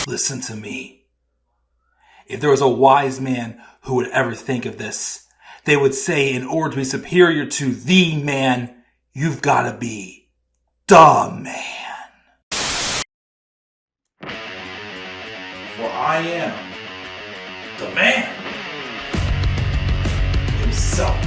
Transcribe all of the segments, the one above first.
Listen to me. If there was a wise man who would ever think of this, they would say in order to be superior to the man, you've got to be the man. For I am the man himself.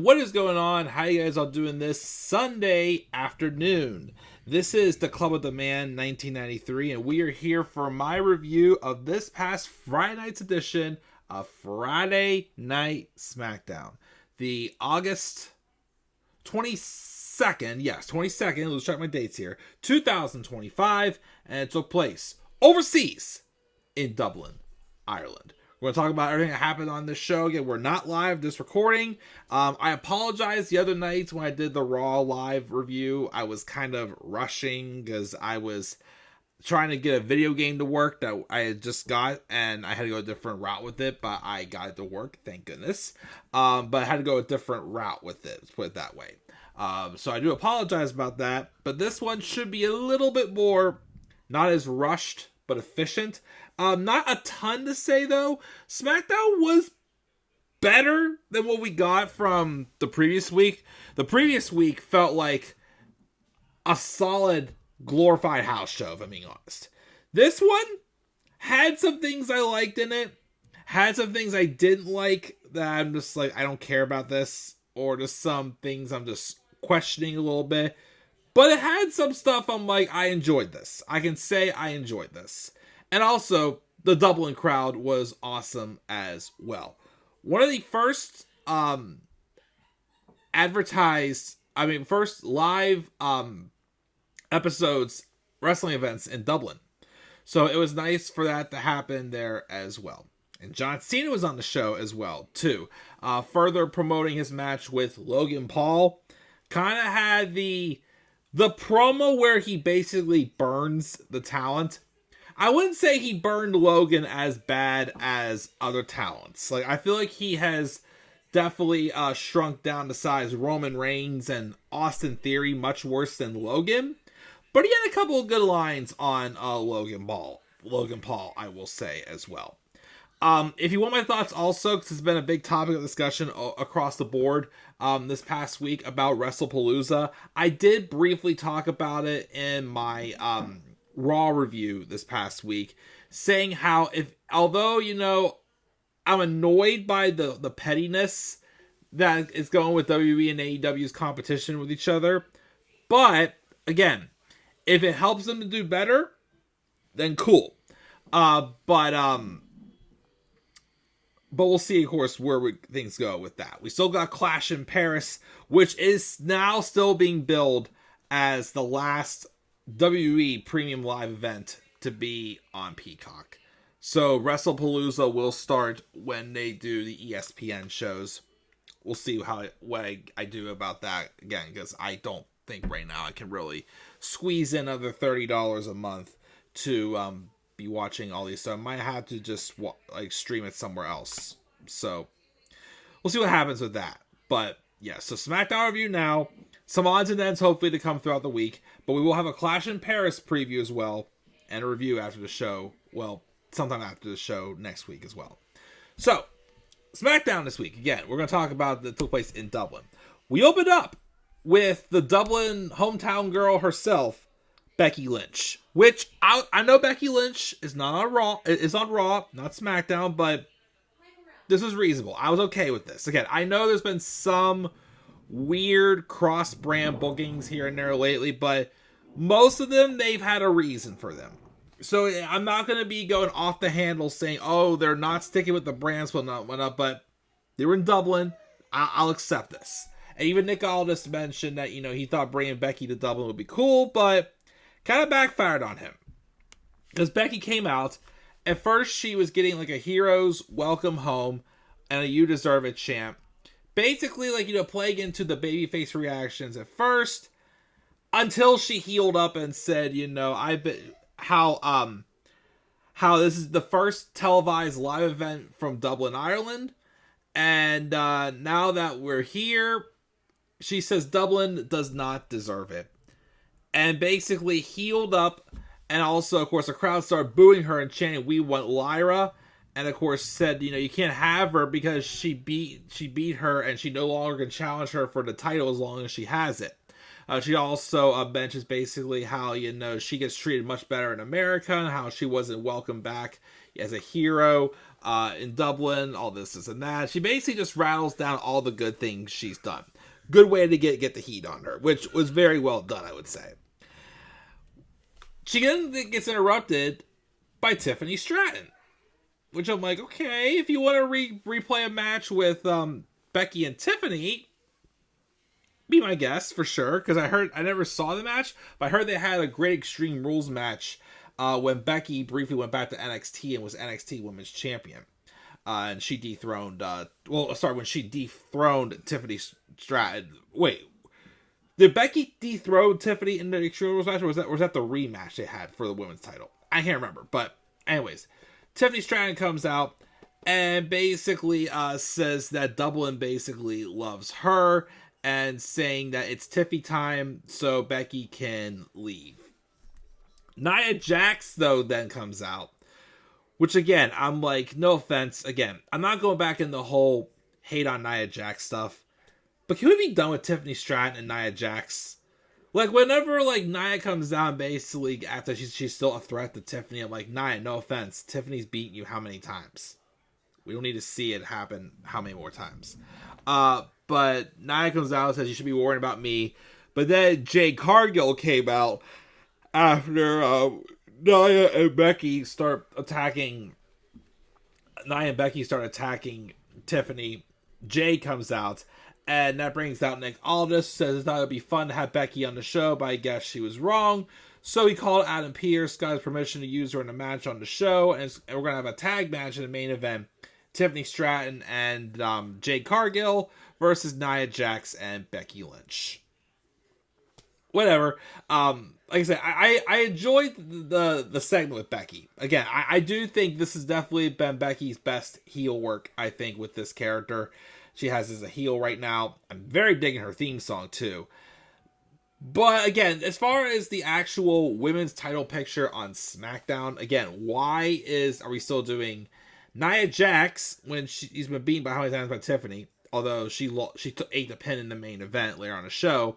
What is going on? How you guys all doing this Sunday afternoon? This is the Club of the Man 1993, and we are here for my review of this past Friday night's edition of Friday Night SmackDown. The August 22nd, yes, 22nd, let's check my dates here, 2025, and it took place overseas in Dublin, Ireland. We're going to talk about everything that happened on this show. Again, we're not live, just recording. I apologize the other night when I did the Raw live review. I was kind of rushing because I was trying to get a video game to work that I had just got, and I had to go a different route with it, but I got it to work, thank goodness. But I had to go a different route with it, let's put it that way. So I do apologize about that, but this one should be a little bit more, not as rushed, but efficient. Not a ton to say though. SmackDown was better than what we got from the previous week. The previous week felt like a solid glorified house show, if I'm being honest. This one had some things I liked in it, had some things I didn't like that I'm just like, I don't care about this, or just some things I'm just questioning a little bit. But it had some stuff I'm like, I enjoyed this. I can say I enjoyed this. And also, the Dublin crowd was awesome as well. One of the first first live episodes, wrestling events in Dublin. So it was nice for that to happen there as well. And John Cena was on the show as well, too. Further promoting his match with Logan Paul. Kind of had the promo where he basically burns the talent. I wouldn't say he burned Logan as bad as other talents. Like, I feel like he has definitely shrunk down to size Roman Reigns and Austin Theory much worse than Logan. But he had a couple of good lines on Logan Paul, I will say as well. If you want my thoughts also, because it's been a big topic of discussion across the board this past week about WrestlePalooza, I did briefly talk about it in my Raw review this past week, saying how although I'm annoyed by the pettiness that is going with WWE and AEW's competition with each other, but again, if it helps them to do better, then cool. But we'll see, of course, where things go with that. We still got Clash in Paris, which is now still being billed as the last WWE Premium Live event to be on Peacock. So WrestlePalooza will start when they do the ESPN shows. We'll see what I do about that again, because I don't think right now I can really squeeze in another $30 a month to be watching all these. So I might have to just stream it somewhere else. So we'll see what happens with that. But yeah, so SmackDown review now. Some odds and ends hopefully to come throughout the week. But we will have a Clash in Paris preview as well. And a review after the show. Well, sometime after the show next week as well. So, SmackDown this week. Again, we're going to talk about that took place in Dublin. We opened up with the Dublin hometown girl herself, Becky Lynch. Which, I know Becky Lynch is not on Raw. Is on Raw, not SmackDown. But this was reasonable. I was okay with this. Again, I know there's been some weird cross-brand bookings here and there lately, but most of them, they've had a reason for them. So I'm not going to be going off the handle saying, oh, they're not sticking with the brands, whatnot, but they were in Dublin. I'll accept this. And even Nick Aldis mentioned that, he thought bringing Becky to Dublin would be cool, but kind of backfired on him. Because Becky came out. At first, she was getting like a hero's welcome home and a you deserve it chant. Basically, like, playing into the babyface reactions at first, until she healed up and said, how this is the first televised live event from Dublin, Ireland, and now that we're here, she says Dublin does not deserve it, and basically healed up, and also, of course, the crowd started booing her and chanting, "We want Lyra," and of course said, you can't have her because she beat her, and she no longer can challenge her for the title as long as she has it. She also mentions basically how, she gets treated much better in America and how she wasn't welcomed back as a hero in Dublin, all this and that. She basically just rattles down all the good things she's done. Good way to get the heat on her, which was very well done, I would say. She then gets interrupted by Tiffany Stratton, which I'm like, okay, if you want to replay a match with Becky and Tiffany, be my guest for sure, because I never saw the match, but I heard they had a great Extreme Rules match when Becky briefly went back to NXT and was NXT Women's Champion, and she dethroned when she dethroned Tiffany Stratton. Wait, did Becky dethrone Tiffany in the Extreme Rules match, or was that the rematch they had for the women's title? I can't remember, but anyways, Tiffany Stratton comes out and basically says that Dublin basically loves her, and saying that it's Tiffy time so Becky can leave. Nia Jax, though, then comes out. Which, again, I'm like, no offense. Again, I'm not going back in the whole hate on Nia Jax stuff. But can we be done with Tiffany Stratton and Nia Jax? Like, whenever, like, Nia comes down, basically, after she's still a threat to Tiffany, I'm like, Nia, no offense. Tiffany's beaten you how many times? We don't need to see it happen how many more times. But Nia comes out and says, you should be worrying about me. But then Jade Cargill came out after Nia and Becky start attacking Tiffany. Jade comes out, and that brings out Nick Aldis, says it's not going to be fun to have Becky on the show, but I guess she was wrong. So he called Adam Pearce, got his permission to use her in a match on the show, and we're going to have a tag match in the main event. Tiffany Stratton and Jade Cargill versus Nia Jax and Becky Lynch. Whatever. Like I said, I enjoyed the segment with Becky. Again, I do think this has definitely been Becky's best heel work, I think, with this character she has as a heel right now. I'm very digging her theme song, too. But again, as far as the actual women's title picture on SmackDown, again, why are we still doing Nia Jax when she's been beaten by how many times by Tiffany? Although she ate the pin in the main event later on the show.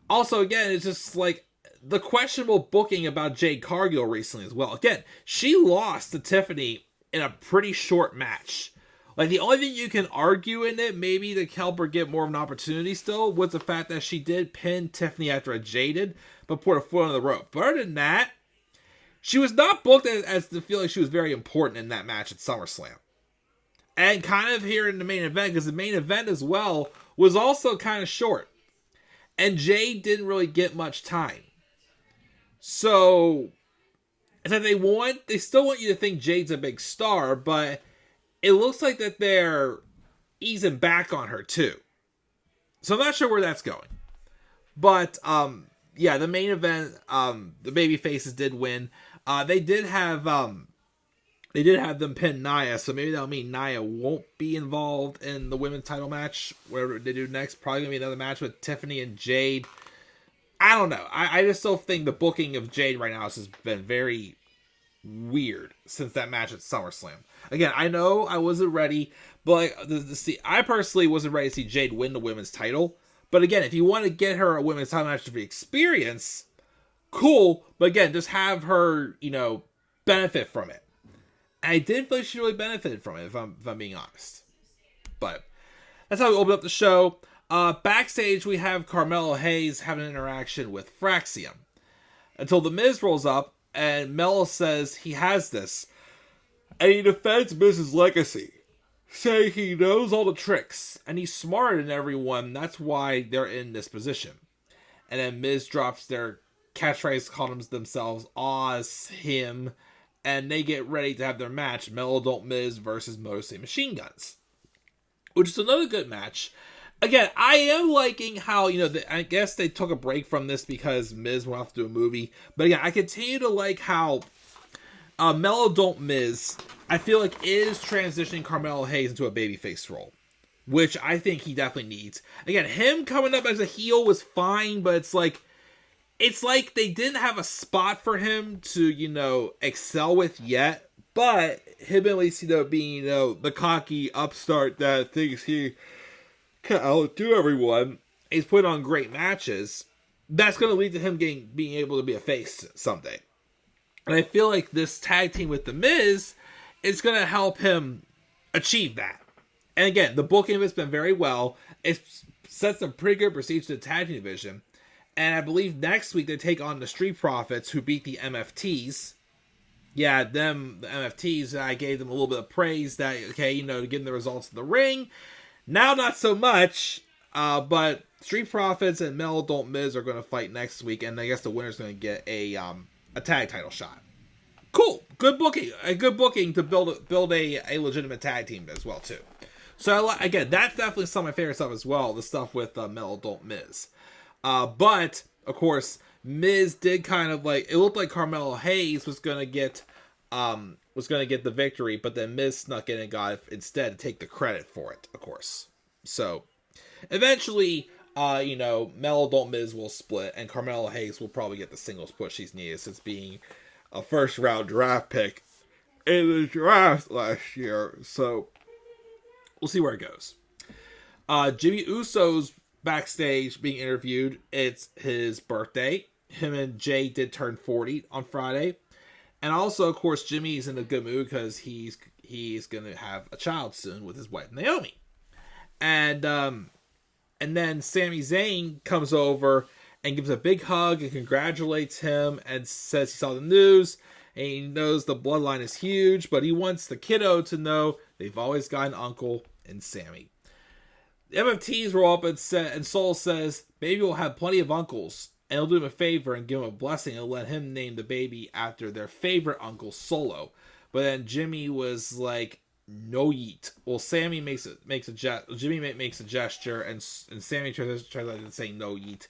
Also, again, it's just like the questionable booking about Jade Cargill recently as well. Again, she lost to Tiffany in a pretty short match. Like, the only thing you can argue in it, maybe to help her get more of an opportunity still, was the fact that she did pin Tiffany after a jaded, but put her foot on the rope. But other than that, she was not booked as to feel like she was very important in that match at SummerSlam. And kind of here in the main event, because the main event as well was also kind of short. And Jade didn't really get much time. So, it's like they still want you to think Jade's a big star, but it looks like that they're easing back on her too. So I'm not sure where that's going. But, yeah, the main event, the baby faces did win. They did have them pin Nia, so maybe that'll mean Nia won't be involved in the women's title match, whatever they do next. Probably gonna be another match with Tiffany and Jade. I don't know. I just still think the booking of Jade right now has been very weird since that match at SummerSlam. Again, I know I wasn't ready, but I personally wasn't ready to see Jade win the women's title. But again, if you want to get her a women's title match for experience, cool. But again, just have her, benefit from it. And I didn't feel like she really benefited from it, if I'm being honest. But that's how we open up the show. Backstage, we have Carmelo Hayes having an interaction with Fraxium. Until The Miz rolls up, and Melo says he has this. And he defends Miz's legacy, saying he knows all the tricks, and he's smarter than everyone. That's why they're in this position. And then Miz drops their catchphrase called themselves Oz, him, and they get ready to have their match, Melo Don't Miz versus Motor City Machine Guns, which is another good match. Again, I am liking how, I guess they took a break from this because Miz went off to do a movie, but again, I continue to like how Melo Don't Miz, I feel like, is transitioning Carmelo Hayes into a babyface role, which I think he definitely needs. Again, him coming up as a heel was fine, but it's like they didn't have a spot for him to, excel with yet. But him at least, being, the cocky upstart that thinks he can outdo everyone, he's put on great matches. That's going to lead to him being able to be a face someday. And I feel like this tag team with The Miz is going to help him achieve that. And again, the booking of it's been very well. It sets some pretty good prestige to the tag team division. And I believe next week they take on the Street Profits, who beat the MFTs. Yeah, the MFTs, I gave them a little bit of praise that, okay, getting the results in the ring. Now, not so much. But Street Profits and Melo Don't Miz are going to fight next week. And I guess the winner's going to get a tag title shot. Cool. Good booking. A good booking to build a legitimate tag team as well, too. So, again, that's definitely some of my favorite stuff as well. The stuff with Melo Don't Miz. But, of course, Miz did kind of it looked like Carmelo Hayes was going to get the victory, but then Miz snuck in and got instead to take the credit for it, of course. So, eventually, Melo Don't Miz will split, and Carmelo Hayes will probably get the singles push he's needed since being a first-round draft pick in the draft last year. So, we'll see where it goes. Jimmy Uso's backstage being interviewed. It's his birthday. Him and Jade did turn 40 on Friday. And also, of course, Jimmy's in a good mood because he's going to have a child soon with his wife, Naomi. And then Sami Zayn comes over and gives a big hug and congratulates him and says he saw the news and he knows the bloodline is huge, but he wants the kiddo to know they've always got an uncle in Sami. The MFTs roll up and Soul says, "Baby will have plenty of uncles, and he'll do him a favor and give him a blessing and let him name the baby after their favorite uncle, Solo." But then Jimmy was like, "No yeet." Well, Sami Jimmy makes a gesture, and Sami tries to say no yeet,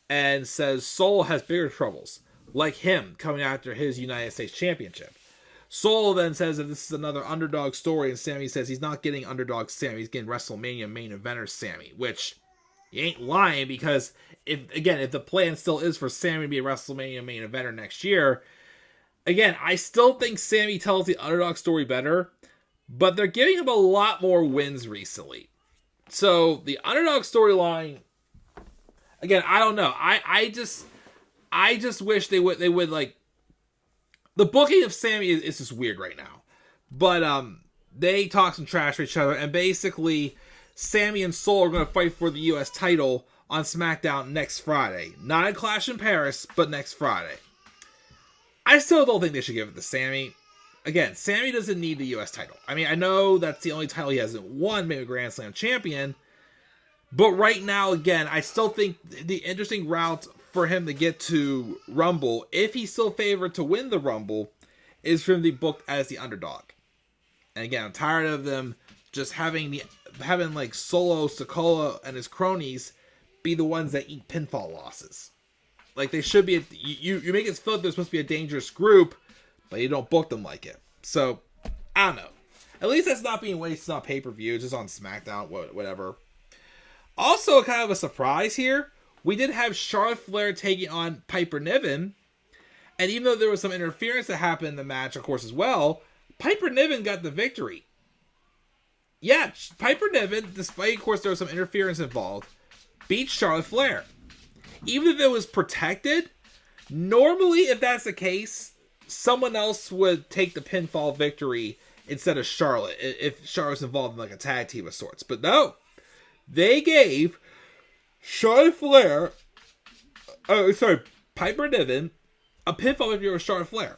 and says Soul has bigger troubles, like him coming after his United States Championship. Soul then says that this is another underdog story, and Sami says he's not getting underdog Sami, he's getting WrestleMania main eventer Sami, which he ain't lying, because if the plan still is for Sami to be a WrestleMania main eventer next year, again, I still think Sami tells the underdog story better, but they're giving him a lot more wins recently. So the underdog storyline, again, I don't know. I just wish they would like, the booking of Sami is just weird right now. But they talk some trash to each other, and basically Sami and Soul are going to fight for the U.S. title on SmackDown next Friday. Not a Clash in Paris, but next Friday. I still don't think they should give it to Sami. Again, Sami doesn't need the U.S. title. I mean, I know that's the only title he hasn't won, maybe Grand Slam champion. But right now, again, I still think the interesting route for him to get to Rumble, if he's still favored to win the Rumble, is for him to be booked as the underdog. And again, I'm tired of them just having like Solo, Sikoa, and his cronies be the ones that eat pinfall losses. Like, they should be, you make it feel like they're supposed to be a dangerous group, but you don't book them like it. So, I don't know. At least that's not being wasted on pay-per-view, it's just on SmackDown, whatever. Also, kind of a surprise here, we did have Charlotte Flair taking on Piper Niven, and even though there was some interference that happened in the match, of course, as well, Piper Niven got the victory. Yeah, Piper Niven, despite, of course, there was some interference involved, beat Charlotte Flair. Even if it was protected, normally, if that's the case, someone else would take the pinfall victory instead of Charlotte, if Charlotte's involved in like a tag team of sorts. But no, they gave Charlotte Flair, Piper Niven, a pinfall victory over Charlotte Flair,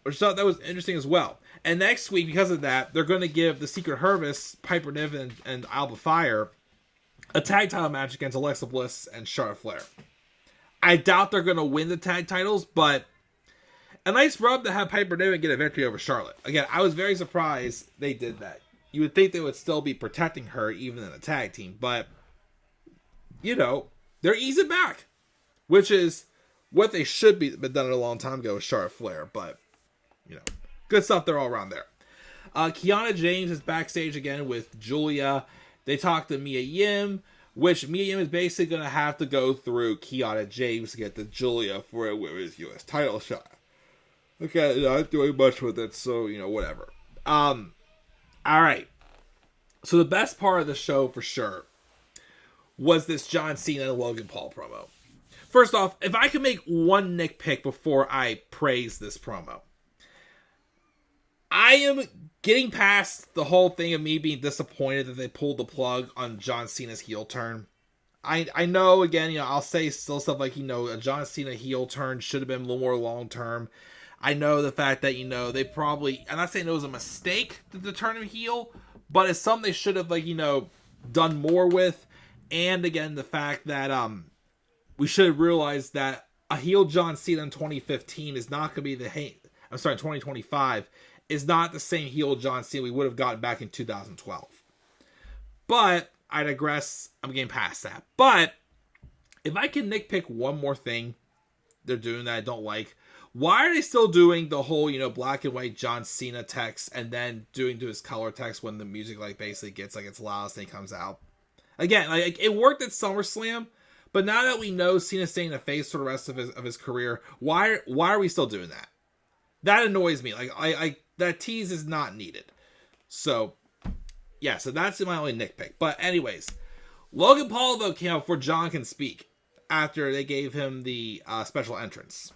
which I thought that was interesting as well. And next week, because of that, they're going to give the Secret Service, Piper Niven, and Alba Fire a tag title match against Alexa Bliss and Charlotte Flair. I doubt they're going to win the tag titles, but a nice rub to have Piper Niven get a victory over Charlotte. Again, I was very surprised they did that. You would think they would still be protecting her even in a tag team, but, you know, they're easing back, which is what they should be been done a long time ago with Charlotte Flair, but, you know, good stuff there all around there. Kiana James is backstage again with Giulia. They talk to Mia Yim, which Mia Yim is basically going to have to go through Kiana James to get the Giulia for a women's U.S. title shot. Okay, not doing much with it, so, you know, whatever. Alright. So the best part of the show, for sure, was this John Cena and Logan Paul promo. First off, if I could make one nitpick before I praise this promo. I am getting past the whole thing of me being disappointed that they pulled the plug on John Cena's heel turn. I know, again, you know, I'll say still stuff like, you know, a John Cena heel turn should have been a little more long-term. I know the fact that, you know, they probably, I'm not saying it was a mistake to turn him heel, but it's something they should have, like, you know, done more with. And again, the fact that we should have realized that a heel John Cena in 2015 is not going to be 2025 is not the same heel John Cena we would have gotten back in 2012. But I digress. I'm getting past that. But if I can nitpick one more thing they're doing that I don't like, why are they still doing the whole, you know, black and white John Cena text and then doing to his color text when the music, like, basically gets, like, its loudest and he comes out? Again, like, it worked at SummerSlam, but now that we know Cena's staying a face for the rest of his career, why are we still doing that? That annoys me. Like, I that tease is not needed. So, yeah, so that's my only nitpick. But anyways, Logan Paul, though, came out before John can speak after they gave him the special entrance.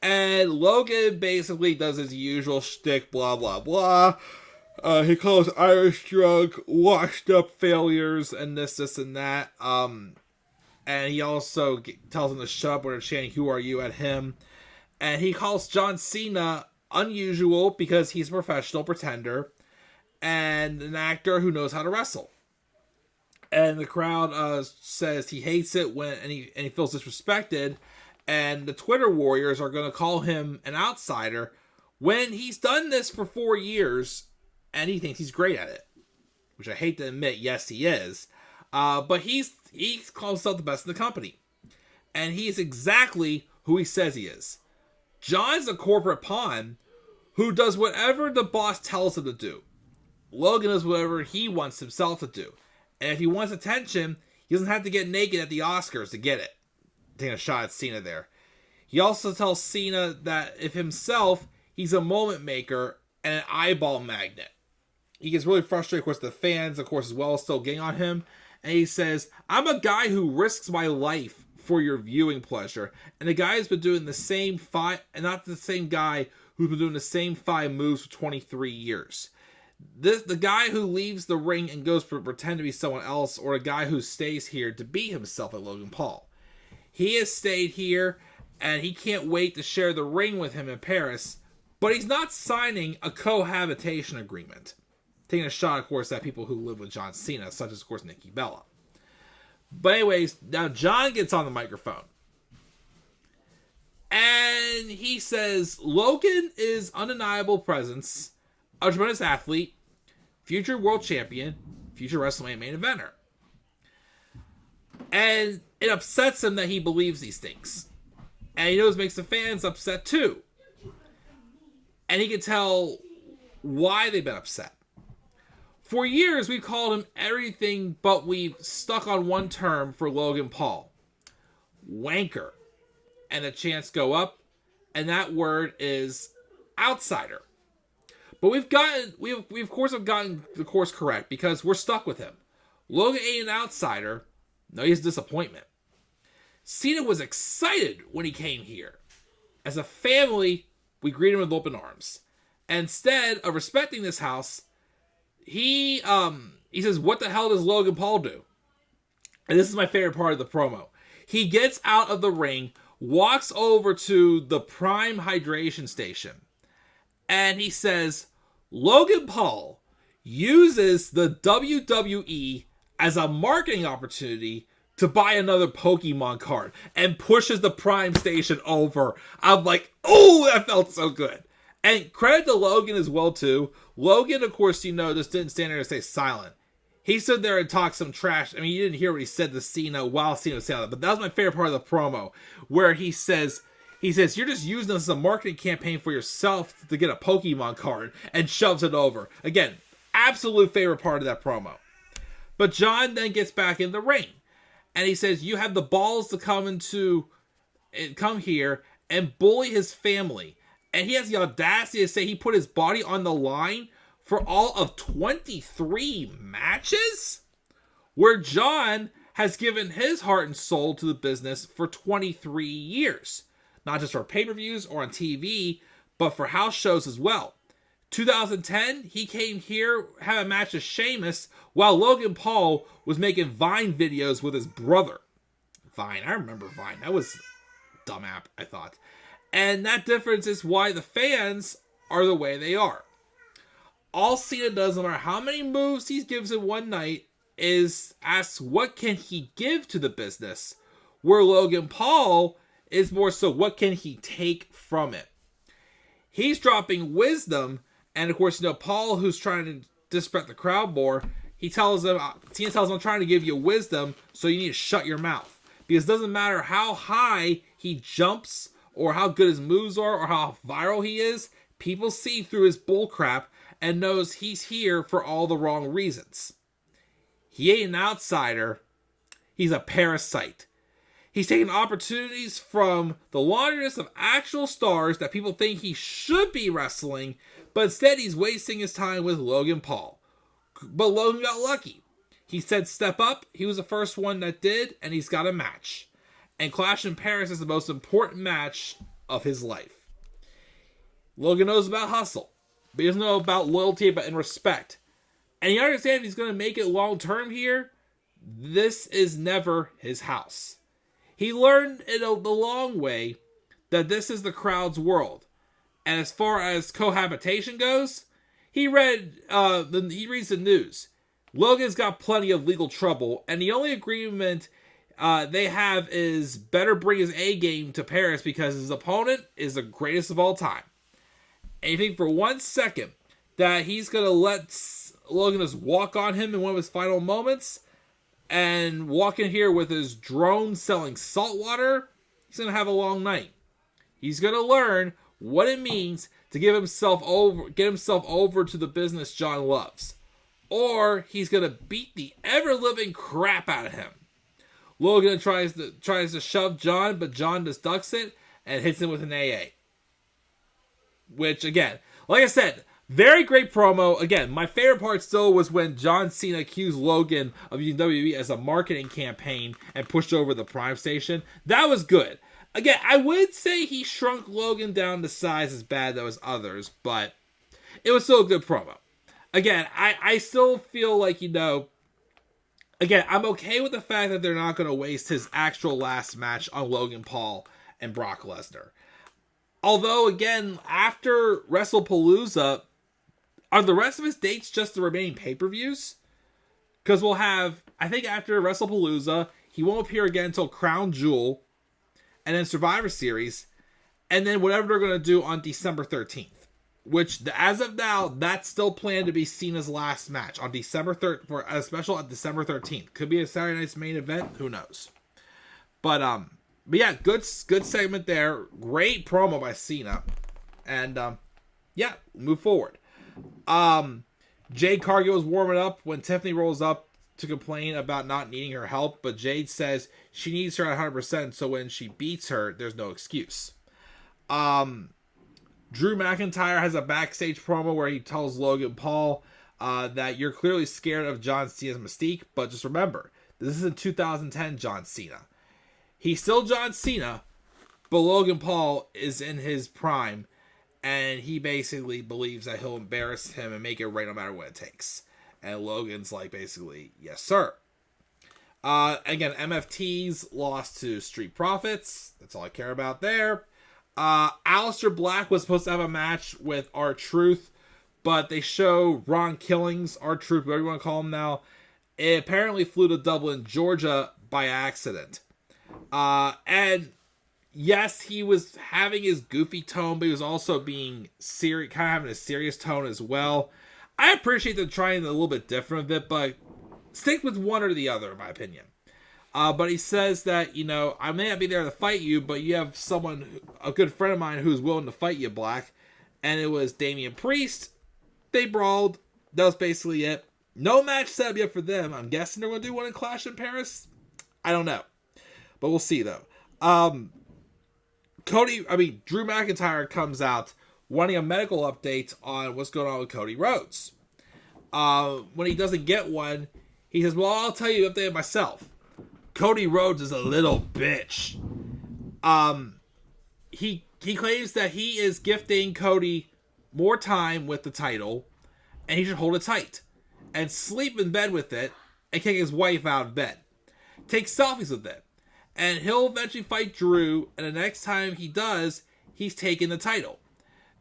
And Logan basically does his usual shtick, blah, blah, blah. He calls Irish drunk, washed up failures, and this, and that. And he also tells them to shut up when they're chanting, "Who are you?" at him. And he calls John Cena unusual because he's a professional pretender and an actor who knows how to wrestle. And the crowd says he hates it and he feels disrespected. And the Twitter warriors are going to call him an outsider when he's done this for 4 years and he thinks he's great at it. Which I hate to admit, yes, he is. But he calls himself the best in the company. And he's exactly who he says he is. John's a corporate pawn who does whatever the boss tells him to do. Logan does whatever he wants himself to do. And if he wants attention, he doesn't have to get naked at the Oscars to get it. Taking a shot at Cena there. He also tells Cena that if himself, he's a moment maker and an eyeball magnet. He gets really frustrated, of course, the fans, of course, as well, still getting on him. And he says, "I'm a guy who risks my life for your viewing pleasure." And the guy has been doing the same and not the same guy who's been doing the same 5 moves for 23 years. The guy who leaves the ring and goes to pretend to be someone else, or a guy who stays here to be himself at Logan Paul. He has stayed here, and he can't wait to share the ring with him in Paris, but he's not signing a cohabitation agreement. Taking a shot, of course, at people who live with John Cena, such as, of course, Nikki Bella. But anyways, now John gets on the microphone. And he says, Logan is undeniable presence, a tremendous athlete, future world champion, future WrestleMania main eventer. And it upsets him that he believes these things. And he knows it makes the fans upset too. And he can tell why they've been upset. For years, we've called him everything, but we've stuck on one term for Logan Paul. Wanker. And the chants go up, and that word is outsider. But we of course have gotten the course correct, because we're stuck with him. Logan ain't an outsider. No, he's a disappointment. Cena was excited when he came here. As a family, we greet him with open arms. And instead of respecting this house, he says, "What the hell does Logan Paul do?" And this is my favorite part of the promo. He gets out of the ring, walks over to the Prime hydration station, and he says, Logan Paul uses the WWE as a marketing opportunity to buy another Pokemon card and pushes the Prime Station over. I'm like, oh, that felt so good. And credit to Logan as well, too. Logan, of course, just didn't stand there and stay silent. He stood there and talked some trash. I mean, you didn't hear what he said to Cena while Cena was saying that, but that was my favorite part of the promo, where he says, you're just using this as a marketing campaign for yourself to get a Pokemon card, and shoves it over. Again, absolute favorite part of that promo. But John then gets back in the ring, and he says, you have the balls to come here and bully his family. And he has the audacity to say he put his body on the line for all of 23 matches? Where John has given his heart and soul to the business for 23 years. Not just for pay-per-views or on TV, but for house shows as well. 2010, he came here, had a match with Sheamus, while Logan Paul was making Vine videos with his brother. Vine, I remember Vine. That was a dumb app, I thought. And that difference is why the fans are the way they are. All Cena does, no matter how many moves he gives in one night, is ask what can he give to the business, where Logan Paul is more so what can he take from it. He's dropping wisdom, and of course, Paul, who's trying to disrespect the crowd more, Cena tells him, I'm trying to give you wisdom, so you need to shut your mouth. Because it doesn't matter how high he jumps, or how good his moves are, or how viral he is, people see through his bullcrap and knows he's here for all the wrong reasons. He ain't an outsider. He's a parasite. He's taking opportunities from the launderiness of actual stars that people think he should be wrestling, but instead he's wasting his time with Logan Paul. But Logan got lucky. He said step up. He was the first one that did, and he's got a match. And Clash in Paris is the most important match of his life. Logan knows about hustle, but he doesn't know about loyalty and respect. And he understands he's going to make it long term here. This is never his house. He learned the long way that this is the crowd's world. And as far as cohabitation goes, he reads the news. Logan's got plenty of legal trouble, and the only agreement they have is better bring his A game to Paris because his opponent is the greatest of all time. And you think for 1 second that he's going to let Logan just walk on him in one of his final moments and walk in here with his drone selling salt water? He's going to have a long night. He's going to learn what it means to get himself over to the business John loves. Or he's going to beat the ever-living crap out of him. Logan tries to shove John, but John just ducks it and hits him with an AA. Which, again, like I said, very great promo. Again, my favorite part still was when John Cena accused Logan of using WWE as a marketing campaign and pushed over the Prime Station. That was good. Again, I would say he shrunk Logan down to size as bad as others, but it was still a good promo. Again, I still feel like, again, I'm okay with the fact that they're not going to waste his actual last match on Logan Paul and Brock Lesnar. Although, again, after WrestlePalooza, are the rest of his dates just the remaining pay-per-views? Because we'll have, I think after WrestlePalooza, he won't appear again until Crown Jewel, and then Survivor Series, and then whatever they're going to do on December 13th. Which, as of now, that's still planned to be Cena's last match on December 3rd for a special on December 13th. Could be a Saturday night's main event. Who knows? But yeah, good segment there. Great promo by Cena. And yeah, move forward. Jade Cargill was warming up when Tiffany rolls up to complain about not needing her help, but Jade says she needs her at 100%, so when she beats her, there's no excuse. Drew McIntyre has a backstage promo where he tells Logan Paul that you're clearly scared of John Cena's mystique, but just remember, this isn't 2010 John Cena. He's still John Cena, but Logan Paul is in his prime, and he basically believes that he'll embarrass him and make it right no matter what it takes. And Logan's like, basically, yes, sir. Again, MFT's lost to Street Profits. That's all I care about there. Aleister Black was supposed to have a match with R-Truth, but they show Ron Killings, R-Truth, whatever you want to call him now. It apparently flew to Dublin, Georgia, by accident. And yes, he was having his goofy tone, but he was also being serious, kind of having a serious tone as well. I appreciate them trying a little bit different of it, but stick with one or the other, in my opinion. But he says that, I may not be there to fight you, but you have a good friend of mine who's willing to fight you, Black. And it was Damian Priest. They brawled. That was basically it. No match set up yet for them. I'm guessing they're going to do one in Clash in Paris. I don't know. But we'll see, though. Drew McIntyre comes out wanting a medical update on what's going on with Cody Rhodes. When he doesn't get one, he says, well, I'll tell you the update myself. Cody Rhodes is a little bitch. He claims that he is gifting Cody more time with the title, and he should hold it tight and sleep in bed with it and kick his wife out of bed. Take selfies with it. And he'll eventually fight Drew, and the next time he does, he's taking the title.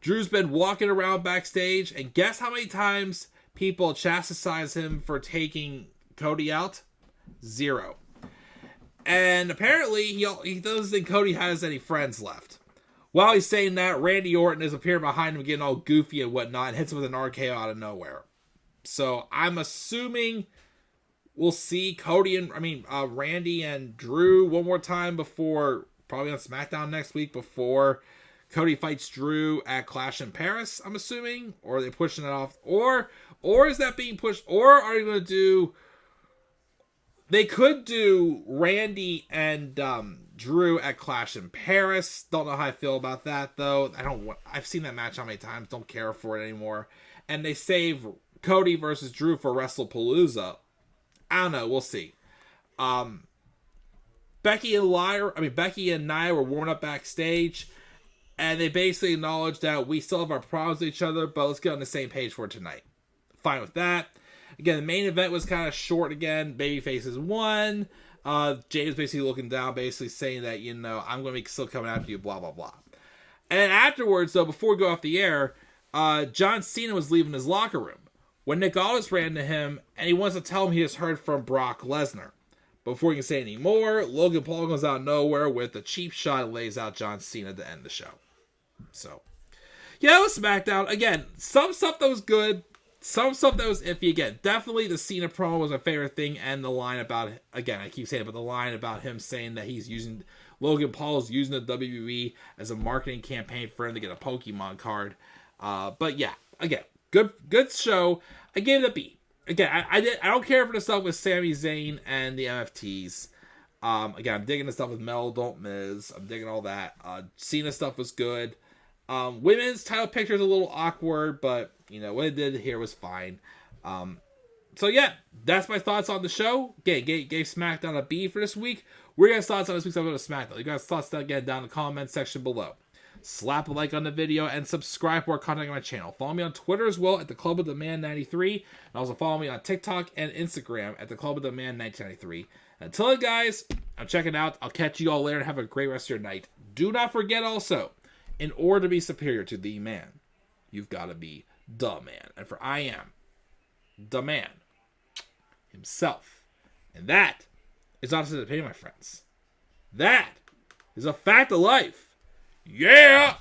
Drew's been walking around backstage, and guess how many times people chastise him for taking Cody out? 0. And apparently, he doesn't think Cody has any friends left. While he's saying that, Randy Orton is appearing behind him, getting all goofy and whatnot, and hits him with an RKO out of nowhere. So I'm assuming we'll see Randy and Drew one more time before, probably on SmackDown next week, before Cody fights Drew at Clash in Paris, I'm assuming. Or are they pushing it off? Or is that being pushed? Or are they going to do... They could do Randy and Drew at Clash in Paris. Don't know how I feel about that, though. I've seen that match how many times. Don't care for it anymore. And they save Cody versus Drew for WrestlePalooza. I don't know. We'll see. Becky and Nia were warming up backstage, and they basically acknowledged that we still have our problems with each other, but let's get on the same page for tonight. Fine with that. Again, the main event was kind of short again. Babyfaces won. Jade was basically looking down, basically saying that, I'm going to be still coming after you, blah, blah, blah. And then afterwards, though, before we go off the air, John Cena was leaving his locker room when Nick Aldis ran to him, and he wants to tell him he just heard from Brock Lesnar. Before he can say any more, Logan Paul goes out of nowhere with a cheap shot and lays out John Cena to end the show. So, yeah, that was SmackDown. Again, some stuff that was good. Some stuff that was iffy. Again, definitely the Cena promo was my favorite thing, and the line about, again, I keep saying it, but the line about him saying that Logan Paul's using the WWE as a marketing campaign for him to get a Pokemon card. But yeah, again, good show. I gave it a B. Again, I don't care for the stuff with Sami Zayn and the MFTs. Again, I'm digging the stuff with Melo, Don't Miz. I'm digging all that. Cena stuff was good. Women's title picture is a little awkward, but what it did here was fine. So yeah, that's my thoughts on the show. Again, gave SmackDown a B for this week. We're gonna thoughts on this week's episode of SmackDown. You guys' thoughts again down in the comment section below. Slap a like on the video and subscribe for more content on my channel. Follow me on Twitter as well at the Club of the Man 93, and also follow me on TikTok and Instagram at the Club of the Man 1993. Until then, guys, I'm checking out. I'll catch you all later and have a great rest of your night. Do not forget also, in order to be superior to the man, you've got to be the man. And for I am the man himself. And that is not an opinion, my friends. That is a fact of life. Yeah!